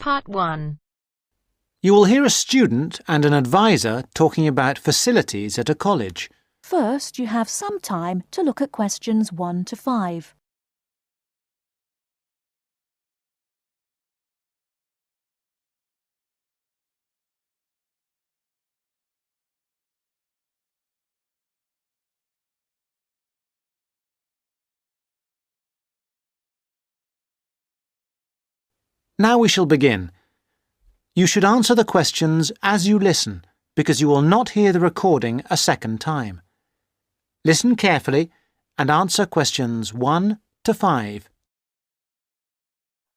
Part 1. You will hear a student and an advisor talking about facilities at a college. First, you have some time to look at questions 1 to 5. Now we shall begin. You should answer the questions as you listen, because you will not hear the recording a second time. Listen carefully and answer questions 1 to 5.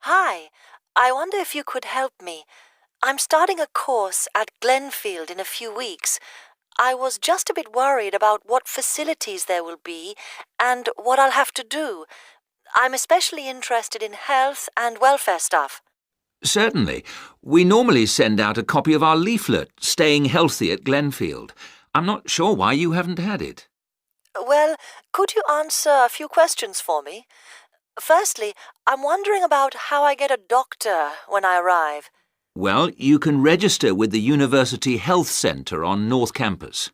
Hi, I wonder if you could help me. I'm starting a course at Glenfield in a few weeks. I was just a bit worried about what facilities there will be and what I'll have to do. I'm especially interested in health and welfare stuff. Certainly. We normally send out a copy of our leaflet, Staying Healthy at Glenfield. I'm not sure why you haven't had it. Well, could you answer a few questions for me? Firstly, I'm wondering about how I get a doctor when I arrive. Well, you can register with the University Health Centre on North Campus.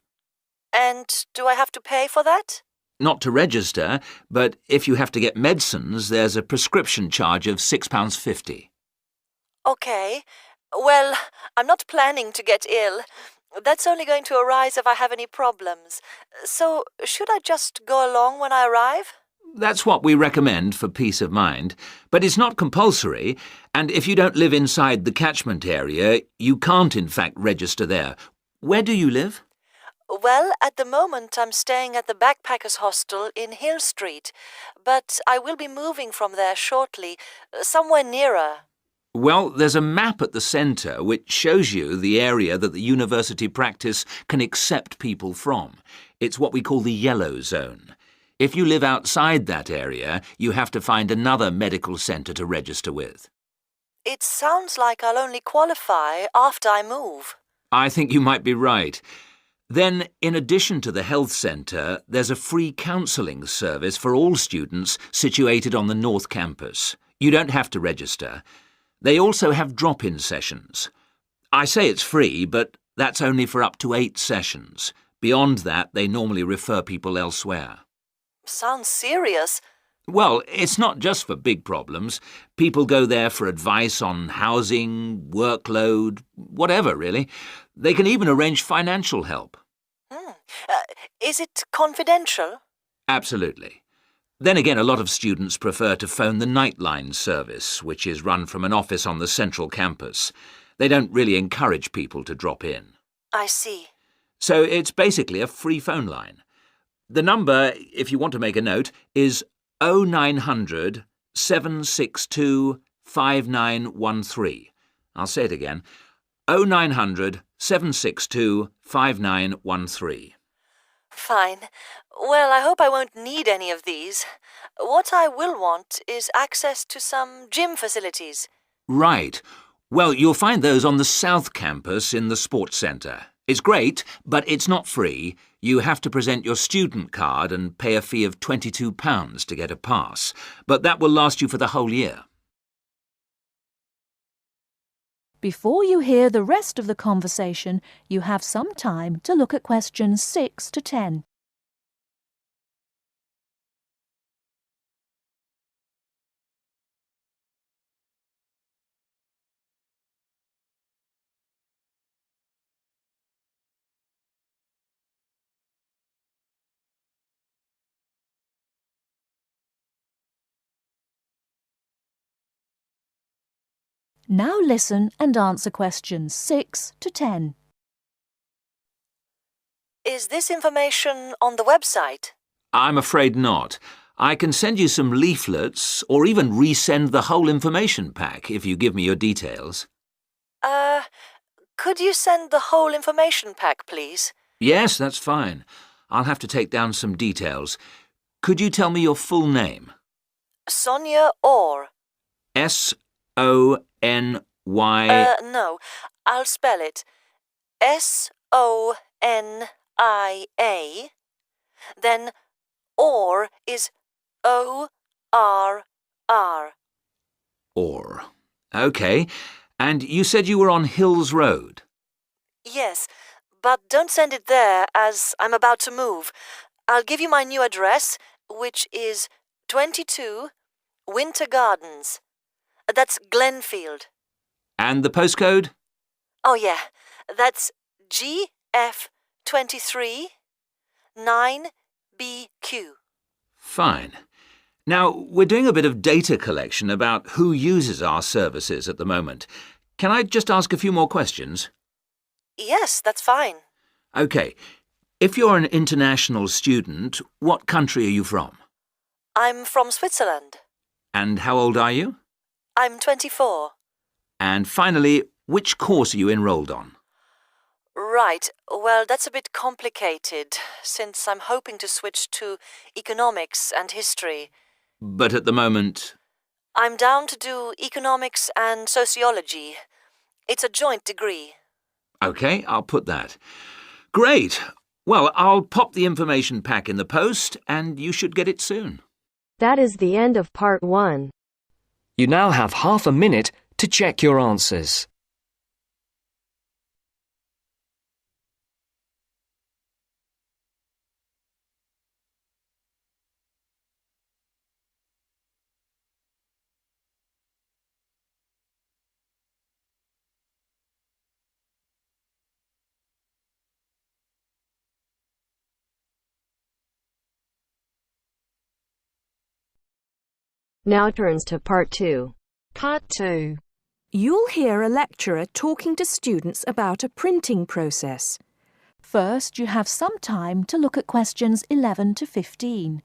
And do I have to pay for that? Not to register, but if you have to get medicines, there's a prescription charge of £6.50. Okay. Well, I'm not planning to get ill. That's only going to arise if I have any problems. So, should I just go along when I arrive? That's what we recommend for peace of mind, but it's not compulsory, and if you don't live inside the catchment area, you can't in fact register there. Where do you live? Well, at the moment I'm staying at the Backpackers Hostel in Hill Street, but I will be moving from there shortly, somewhere nearer. Well, there's a map at the centre which shows you the area that the university practice can accept people from. It's what we call the yellow zone. If you live outside that area, you have to find another medical centre to register with. It sounds like I'll only qualify after I move. I think you might be right. Then, in addition to the health centre, there's a free counselling service for all students situated on the North Campus. You don't have to register. They also have drop-in sessions. I say it's free, but that's only for up to 8 sessions. Beyond that, they normally refer people elsewhere. Sounds serious. Well, it's not just for big problems. People go there for advice on housing, workload, whatever, really. They can even arrange financial help. Is it confidential? Absolutely. Then again, a lot of students prefer to phone the Nightline service, which is run from an office on the central campus. They don't really encourage people to drop in. I see. So it's basically a free phone line. The number, if you want to make a note, is 0900 762 5913. I'll say it again. 0900 762 5913. Fine. Well, I hope I won't need any of these. What I will want is access to some gym facilities. Right. Well, you'll find those on the South Campus in the Sports Centre. It's great, but it's not free. You have to present your student card and pay a fee of £22 to get a pass. But that will last you for the whole year. Before you hear the rest of the conversation, you have some time to look at questions 6 to 10. Now listen and answer questions 6 to 10. Is this information on the website? I'm afraid not. I can send you some leaflets or even resend the whole information pack if you give me your details. Could you send the whole information pack, please? Yes, that's fine. I'll have to take down some details. Could you tell me your full name? Sonia Orr. S-O-N-Y... No, I'll spell it. S-O-N-I-A. Then Orr is O-R-R. Orr. OK. And you said you were on Hills Road? Yes, but don't send it there as I'm about to move. I'll give you my new address, which is 22 Winter Gardens. That's Glenfield. And the postcode? Oh, yeah, that's GF23 9BQ. Fine. Now, we're doing a bit of data collection about who uses our services at the moment. Can I just ask a few more questions? Yes, that's fine. OK. If you're an international student, what country are you from? I'm from Switzerland. And how old are you? I'm 24. And finally, which course are you enrolled on? Right, well, that's a bit complicated, since I'm hoping to switch to economics and history. But at the moment... I'm down to do economics and sociology. It's a joint degree. OK, I'll put that. Great. Well, I'll pop the information pack in the post, and you should get it soon. That is the end of part 1. You now have half a minute to check your answers. Now turns to part 2. Part 2. You'll hear a lecturer talking to students about a printing process. First, you have some time to look at questions 11 to 15.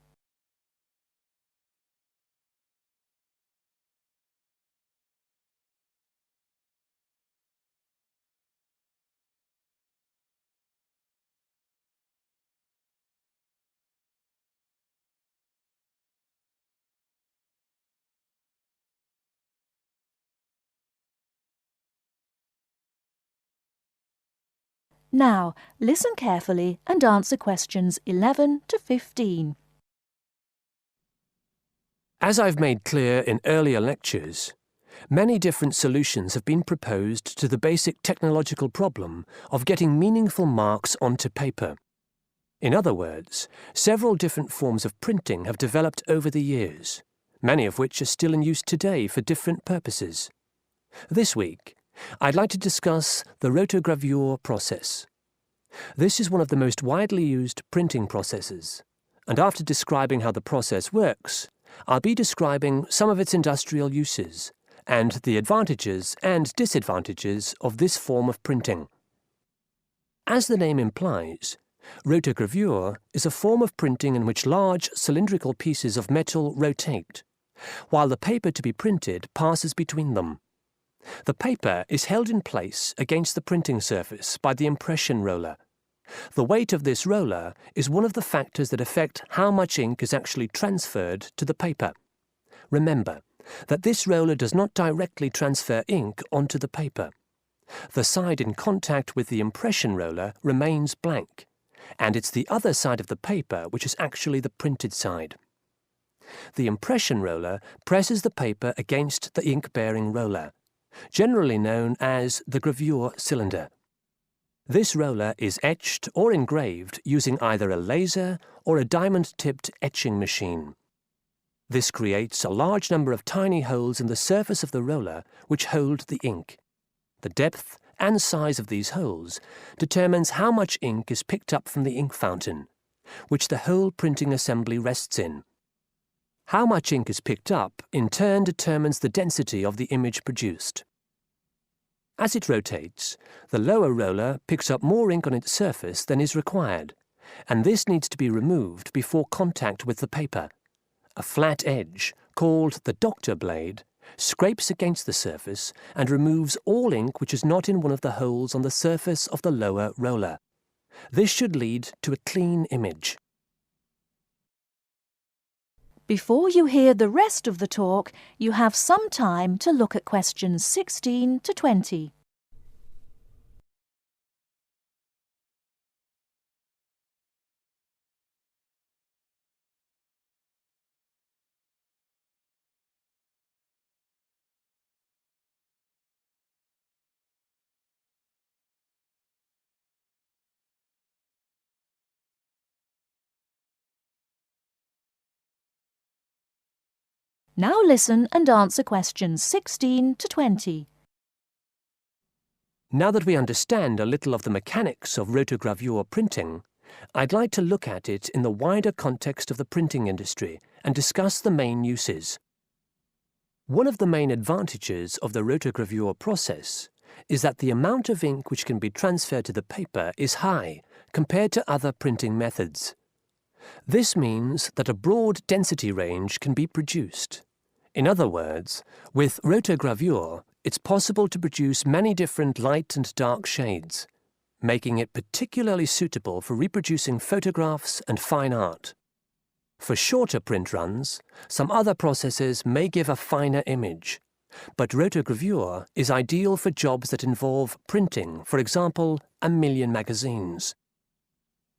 Now, listen carefully and answer questions 11 to 15. As I've made clear in earlier lectures, many different solutions have been proposed to the basic technological problem of getting meaningful marks onto paper. In other words, several different forms of printing have developed over the years, many of which are still in use today for different purposes. This week, I'd like to discuss the rotogravure process. This is one of the most widely used printing processes, and after describing how the process works, I'll be describing some of its industrial uses and the advantages and disadvantages of this form of printing. As the name implies, rotogravure is a form of printing in which large cylindrical pieces of metal rotate, while the paper to be printed passes between them. The paper is held in place against the printing surface by the impression roller. The weight of this roller is one of the factors that affect how much ink is actually transferred to the paper. Remember that this roller does not directly transfer ink onto the paper. The side in contact with the impression roller remains blank, and it's the other side of the paper which is actually the printed side. The impression roller presses the paper against the ink-bearing roller, generally known as the gravure cylinder. This roller is etched or engraved using either a laser or a diamond-tipped etching machine. This creates a large number of tiny holes in the surface of the roller which hold the ink. The depth and size of these holes determines how much ink is picked up from the ink fountain, which the whole printing assembly rests in. How much ink is picked up, in turn, determines the density of the image produced. As it rotates, the lower roller picks up more ink on its surface than is required, and this needs to be removed before contact with the paper. A flat edge, called the doctor blade, scrapes against the surface and removes all ink which is not in one of the holes on the surface of the lower roller. This should lead to a clean image. Before you hear the rest of the talk, you have some time to look at questions 16 to 20. Now listen and answer questions 16 to 20. Now that we understand a little of the mechanics of rotogravure printing, I'd like to look at it in the wider context of the printing industry and discuss the main uses. One of the main advantages of the rotogravure process is that the amount of ink which can be transferred to the paper is high compared to other printing methods. This means that a broad density range can be produced. In other words, with rotogravure, it's possible to produce many different light and dark shades, making it particularly suitable for reproducing photographs and fine art. For shorter print runs, some other processes may give a finer image, but rotogravure is ideal for jobs that involve printing, for example, 1,000,000 magazines.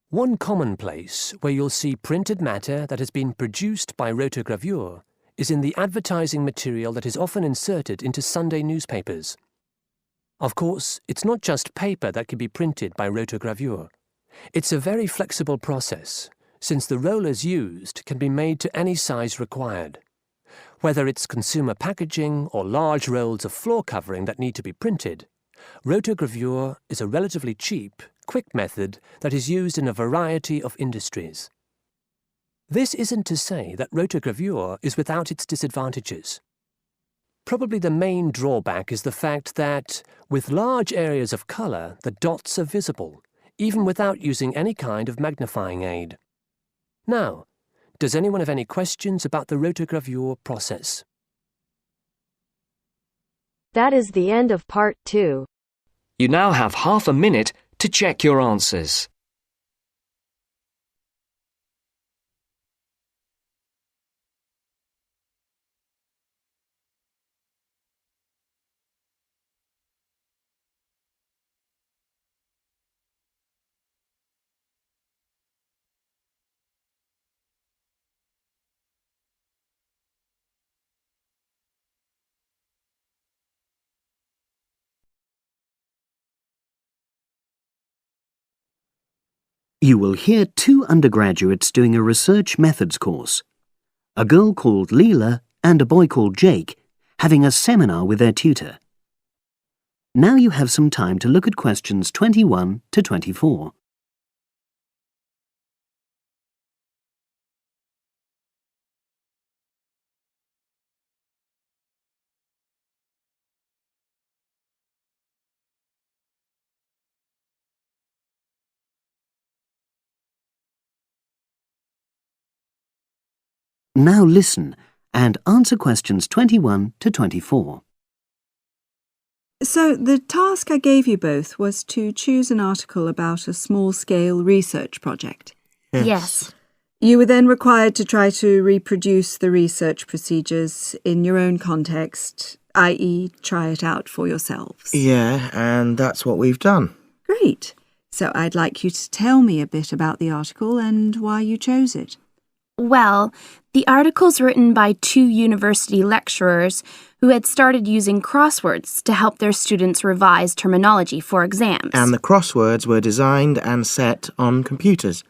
One common place where you'll see printed matter that has been produced by rotogravure is in the advertising material that is often inserted into Sunday newspapers. Of course, it's not just paper that can be printed by rotogravure. It's a very flexible process, since the rollers used can be made to any size required. Whether it's consumer packaging or large rolls of floor covering that need to be printed, rotogravure is a relatively cheap, quick method that is used in a variety of industries. This isn't to say that rotogravure is without its disadvantages. Probably the main drawback is the fact that, with large areas of colour, the dots are visible, even without using any kind of magnifying aid. Now, does anyone have any questions about the rotogravure process? That is the end of part 2. You now have half a minute to check your answers. You will hear two undergraduates doing a research methods course. A girl called Leela and a boy called Jake having a seminar with their tutor. Now you have some time to look at questions 21 to 24. Now listen and answer questions 21 to 24. So the task I gave you both was to choose an article about a small-scale research project. Yes. You were then required to try to reproduce the research procedures in your own context, i.e. try it out for yourselves. Yeah, and that's what we've done. Great. So I'd like you to tell me a bit about the article and why you chose it. Well, the article's written by 2 university lecturers who had started using crosswords to help their students revise terminology for exams. And the crosswords were designed and set on computers.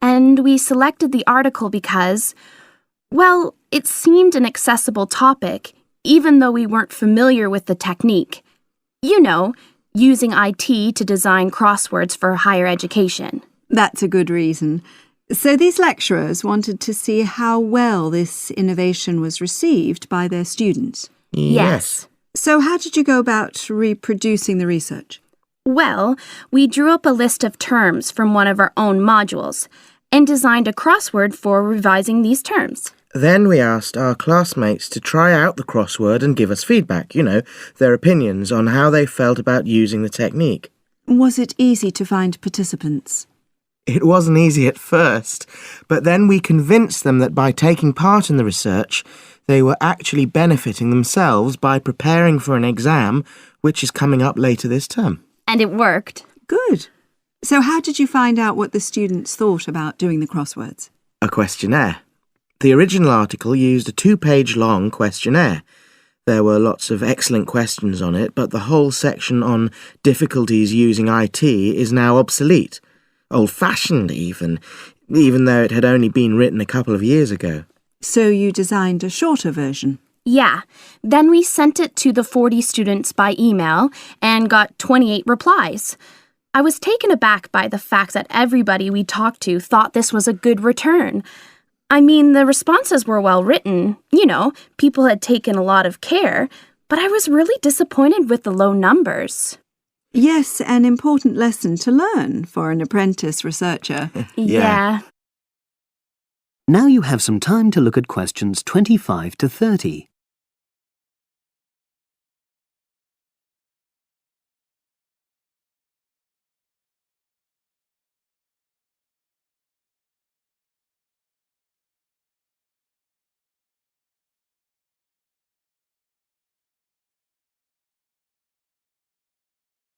And we selected the article because, well, it seemed an accessible topic, even though we weren't familiar with the technique. You know, using IT to design crosswords for higher education. That's a good reason. So these lecturers wanted to see how well this innovation was received by their students. Yes. So how did you go about reproducing the research? Well, we drew up a list of terms from one of our own modules and designed a crossword for revising these terms. Then we asked our classmates to try out the crossword and give us feedback, their opinions on how they felt about using the technique. Was it easy to find participants? It wasn't easy at first, but then we convinced them that by taking part in the research, they were actually benefiting themselves by preparing for an exam, which is coming up later this term. And it worked. Good. So how did you find out what the students thought about doing the crosswords? A questionnaire. The original article used a 2-page long questionnaire. There were lots of excellent questions on it, but the whole section on difficulties using IT is now obsolete. Old-fashioned even though it had only been written a couple of years ago. So you designed a shorter version? Yeah. Then we sent it to the 40 students by email and got 28 replies. I was taken aback by the fact that everybody we talked to thought this was a good return. I mean, the responses were well written. You know, people had taken a lot of care, but I was really disappointed with the low numbers. Yes, an important lesson to learn for an apprentice researcher. Yeah. Now you have some time to look at questions 25 to 30.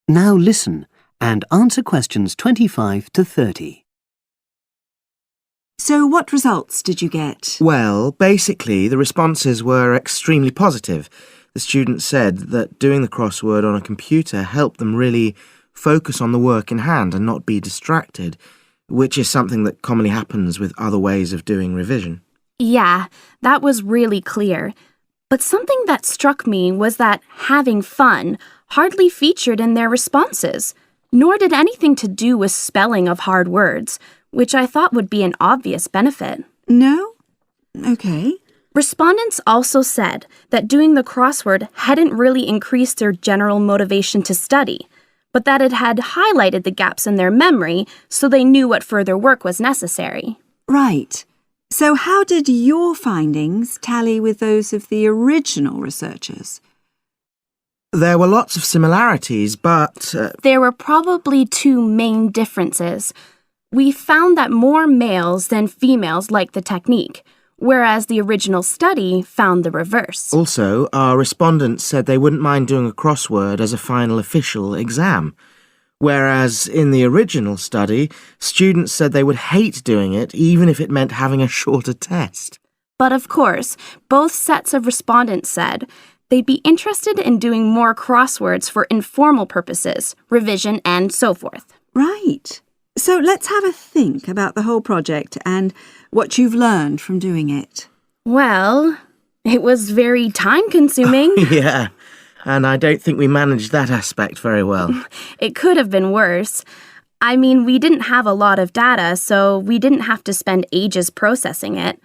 Now listen and answer questions 25 to 30. So what results did you get? Well, basically, the responses were extremely positive. The students said that doing the crossword on a computer helped them really focus on the work in hand and not be distracted, which is something that commonly happens with other ways of doing revision. Yeah, that was really clear. But something that struck me was that having fun hardly featured in their responses, nor did anything to do with spelling of hard words, which I thought would be an obvious benefit. No? Okay. Respondents also said that doing the crossword hadn't really increased their general motivation to study, but that it had highlighted the gaps in their memory so they knew what further work was necessary. Right. So how did your findings tally with those of the original researchers? There were lots of similarities, but... There were probably two main differences. We found that more males than females liked the technique, whereas the original study found the reverse. Also, our respondents said they wouldn't mind doing a crossword as a final official exam, whereas in the original study, students said they would hate doing it even if it meant having a shorter test. But of course, both sets of respondents said they'd be interested in doing more crosswords for informal purposes, revision, and so forth. Right. So let's have a think about the whole project and what you've learned from doing it. Well, it was very time-consuming. Yeah, and I don't think we managed that aspect very well. It could have been worse. I mean, we didn't have a lot of data, so we didn't have to spend ages processing it.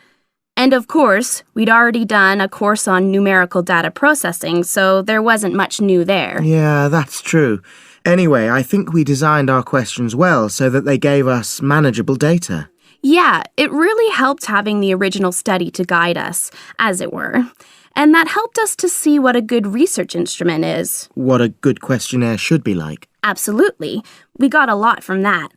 And of course, we'd already done a course on numerical data processing, so there wasn't much new there. Yeah, that's true. Anyway, I think we designed our questions well so that they gave us manageable data. Yeah, it really helped having the original study to guide us, as it were. And that helped us to see what a good research instrument is. What a good questionnaire should be like. Absolutely. We got a lot from that.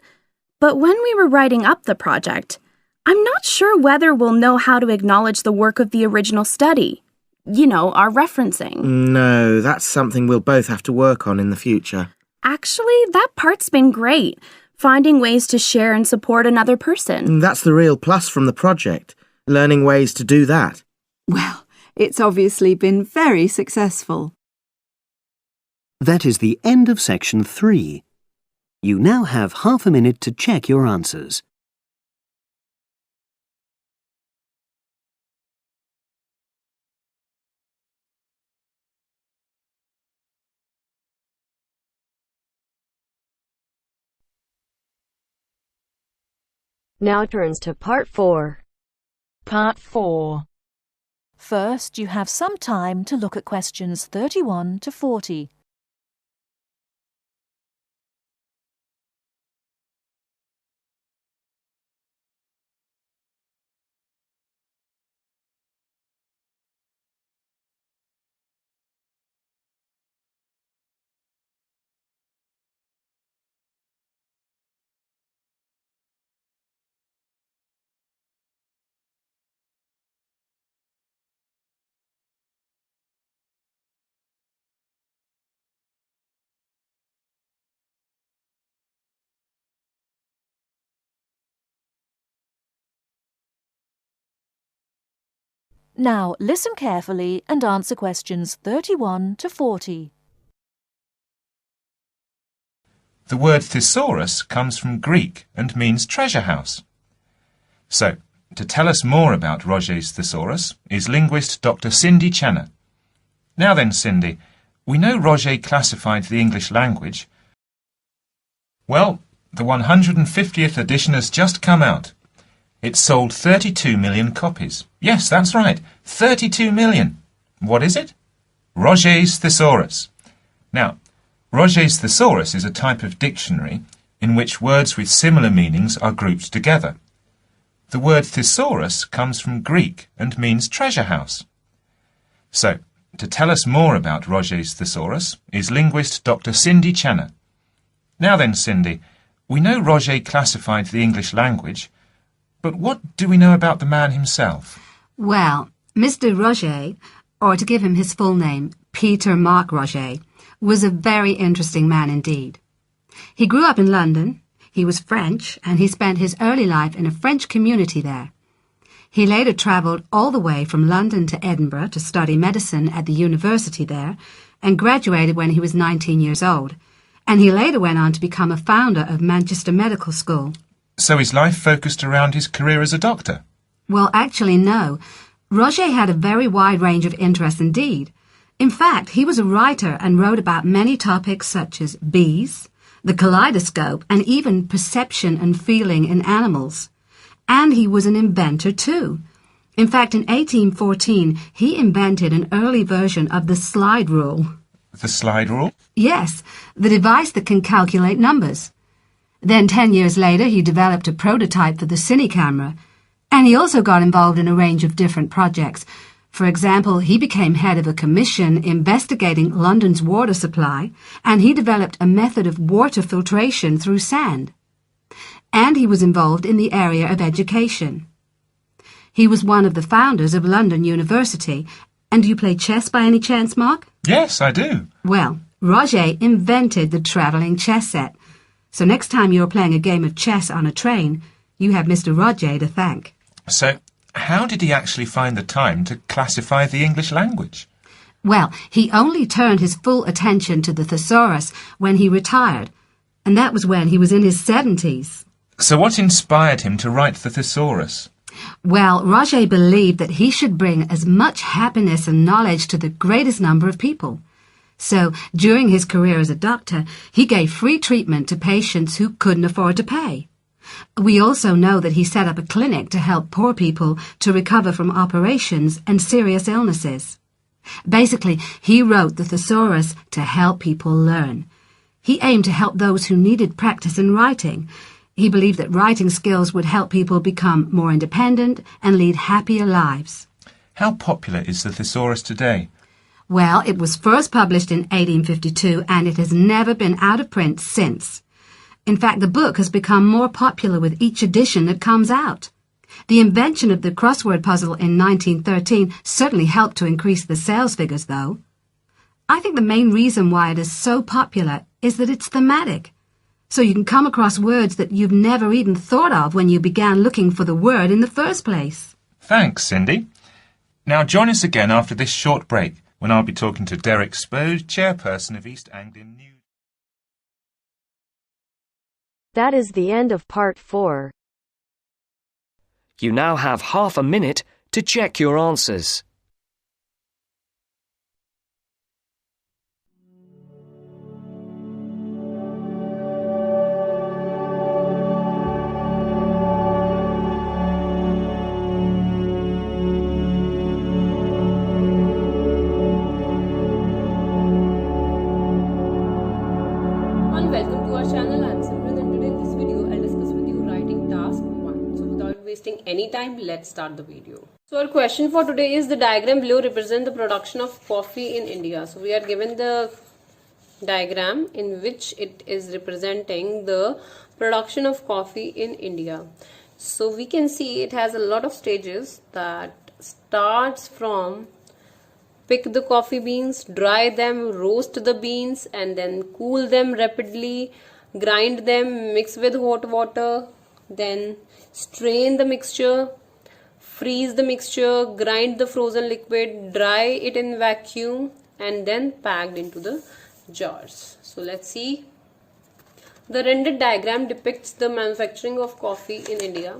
But when we were writing up the project, I'm not sure whether we'll know how to acknowledge the work of the original study. You know, our referencing. No, that's something we'll both have to work on in the future. Actually, that part's been great. Finding ways to share and support another person. That's the real plus from the project, learning ways to do that. Well, it's obviously been very successful. That is the end of section 3. You now have half a minute to check your answers. Now turns to Part 4. Part 4. First, you have some time to look at questions 31 to 40. Now listen carefully and answer questions 31 to 40. The word thesaurus comes from Greek and means treasure house. So, To tell us more about Roget's thesaurus is linguist Dr. Cindy Channer. Now then, Cindy, we know Roget classified the English language. Well, the 150th edition has just come out. It sold 32 million copies. Yes, that's right, 32 million. What is it? Roget's thesaurus. Now, Roget's thesaurus is a type of dictionary in which words with similar meanings are grouped together. The word thesaurus comes from Greek and means treasure house. So, to tell us more about Roget's thesaurus is linguist Dr. Cindy Channer. Now then, Cindy, we know Roget classified the English language, but what do we know about the man himself? Well, Mr. Roget, or to give him his full name, Peter Mark Roget, was a very interesting man indeed. He grew up in London. He was French, and he spent his early life in a French community there. He later travelled all the way from London to Edinburgh to study medicine at the university there, and graduated when he was 19 years old. And he later went on to become a founder of Manchester Medical School. So his life focused around his career as a doctor? Well, actually, no. Roget had a very wide range of interests indeed. In fact, he was a writer and wrote about many topics such as bees, the kaleidoscope, and even perception and feeling in animals. And he was an inventor too. In fact, in 1814, he invented an early version of the slide rule. The slide rule? Yes, the device that can calculate numbers. Then 10 years later, he developed a prototype for the cine camera. And he also got involved in a range of different projects. For example, he became head of a commission investigating London's water supply, and he developed a method of water filtration through sand. And he was involved in the area of education. He was one of the founders of London University. And do you play chess by any chance, Mark? Yes, I do. Well, Roget invented the travelling chess set. So next time you're playing a game of chess on a train, you have Mr. Roget to thank. So, how did he actually find the time to classify the English language? Well, he only turned his full attention to the thesaurus when he retired, and that was when he was in his 70s. So what inspired him to write the thesaurus? Well, Roget believed that he should bring as much happiness and knowledge to the greatest number of people. So, during his career as a doctor, he gave free treatment to patients who couldn't afford to pay. We also know that he set up a clinic to help poor people to recover from operations and serious illnesses. Basically, he wrote the thesaurus to help people learn. He aimed to help those who needed practice in writing. He believed that writing skills would help people become more independent and lead happier lives. How popular is the thesaurus today? Well, it was first published in 1852 and it has never been out of print since. In fact, the book has become more popular with each edition that comes out. The invention of the crossword puzzle in 1913 certainly helped to increase the sales figures, though. I think the main reason why it is so popular is that it's thematic. So you can come across words that you've never even thought of when you began looking for the word in the first place. Thanks, Cindy. Now join us again after this short break, when I'll be talking to Derek Spode, chairperson of East Anglian News. That is the end of part 4. You now have half a minute to check your answers. Welcome to our channel. I am Simran, and today in this video I'll discuss with you writing task 1. So without wasting any time, let's start the video. So our question for today is, the diagram below represents the production of coffee in India. So we are given the diagram in which it is representing the production of coffee in India. So we can see it has a lot of stages that starts from pick the coffee beans, dry them, roast the beans, and then cool them rapidly, grind them, mix with hot water, then strain the mixture, freeze the mixture, grind the frozen liquid, dry it in vacuum, and then packed into the jars. So let's see. The rendered diagram depicts the manufacturing of coffee in India.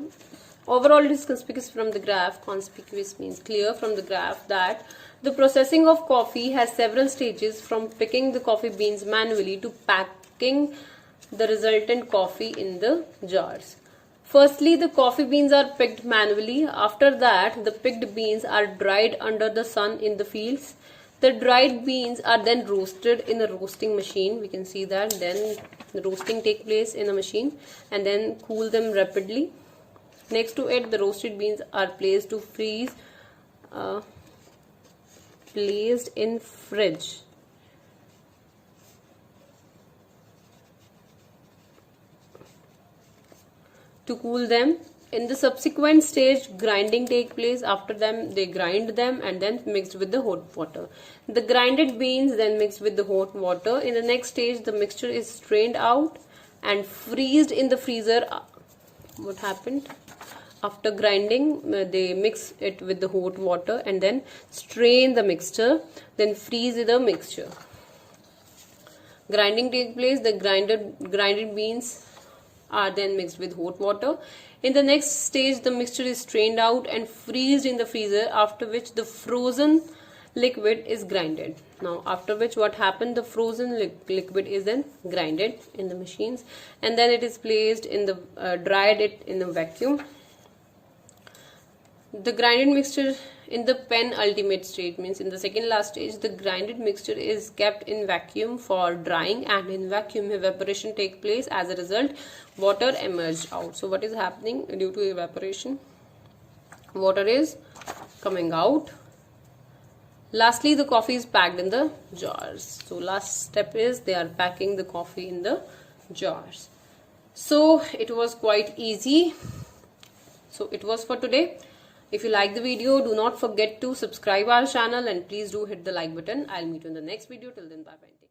Overall, it is conspicuous from the graph, conspicuous means clear from the graph, that the processing of coffee has several stages, from picking the coffee beans manually to packing the resultant coffee in the jars. Firstly, the coffee beans are picked manually. After that, the picked beans are dried under the sun in the fields. The dried beans are then roasted in a roasting machine. We can see that. Then the roasting takes place in a machine and then cool them rapidly. Next to it, the roasted beans are placed to freeze, placed in fridge. To cool them. In the subsequent stage, grinding takes place. After them, they grind them and then mixed with the hot water. The grinded beans then mixed with the hot water. In the next stage, the mixture is strained out and freezed in the freezer. What happened? After grinding, they mix it with the hot water and then strain the mixture, then freeze the mixture. Grinding takes place. The grinded beans are then mixed with hot water. In the next stage, the mixture is strained out and freezed in the freezer, after which the frozen liquid is grinded. Now, after which what happened? The frozen liquid is then grinded in the machines and then it is placed in the, dried it in the vacuum. The grinded mixture in the penultimate stage, means in the second last stage, the grinded mixture is kept in vacuum for drying, and in vacuum evaporation takes place. As a result, water emerged out. So what is happening due to evaporation? Water is coming out. Lastly, the coffee is packed in the jars. So last step is they are packing the coffee in the jars. So it was quite easy. So it was for today. If you like the video, do not forget to subscribe our channel and please do hit the like button. I'll meet you in the next video. Till then, bye bye.